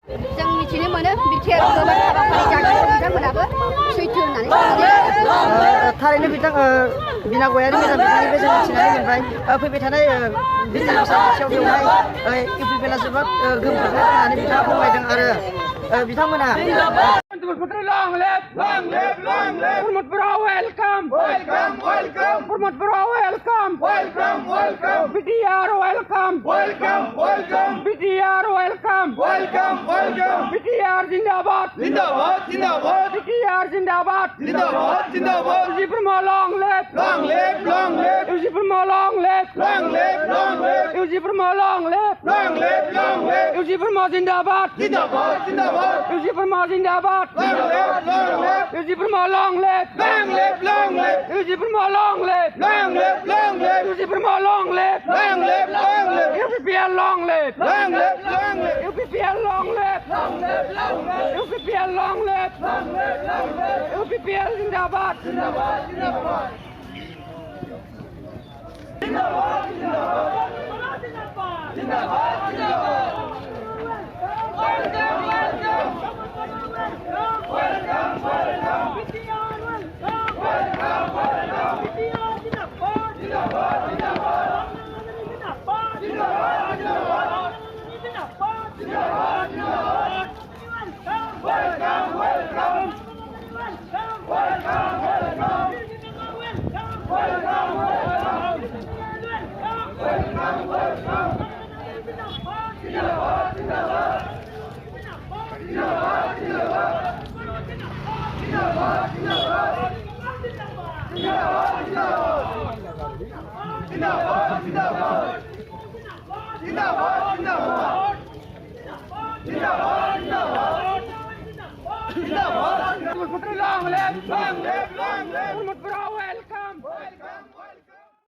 जों मिथिनो mono BTR गोबां हाबाफारि जागासिनो बिथांमोनाबो सैथो होननानै थारैनो बिना गयारि मेदाम बिथांनिफ्राय जों मिथिनानै मोनबाय फैबाय थानाय बिटिआर साखाथियाव बेवहाय इउपिपिएलआ जोबोद गोहोम खोख्लैगोन होननानै बिथाङा फोरमायदों आरो बिथांमोना Long live, long live, long live. Purmutpura, welcome, welcome, welcome. Purmutpura, welcome, welcome, welcome. BTR, welcome, welcome, welcome. BTR, welcome, welcome, welcome. BTR, Zindabad, Zindabad, Zindabad. BTR, Zindabad, Zindabad, Zindabad. Ujipurma, long live, long live, long live. Ujipurma, long live, long live, long live. Ujipurma, long live, long live, long live. Ujipurma, Zindabad, Zindabad, Zindabad. Ujipurma, Zindabad, long live, long live. Ujipurma, long live, long live, long live. Ujipurma, long live, long live, long live. Ujipurma, long live, long live, long live. UPPL, long live, long live, long live. UPPL, long live, long live, long live. UPPL, long live, long live, long live. UPPL, Zindabad, Zindabad, Zindabad. Zindabad, Zindabad, Zindabad, Zindabad, Zindabad. Welcome, welcome. Welcome, welcome. BTR, welcome. Welcome, welcome. BTR, Zindabad, Zindabad, Zindabad. Zindabad, Zindabad, Zindabad. Zindabad, Zindabad, Zindabad. Welcome, welcome. Welcome, welcome. Welcome, welcome. Welcome, welcome. Zindabad, Zindabad. Zindabad, Zindabad. Zindabad, Zindabad. Zindabad, Zindabad. Zindabad, Zindabad. Zindabad, Zindabad. Zindabad, Zindabad. Zindabad, Zindabad. Long live, long live, long live.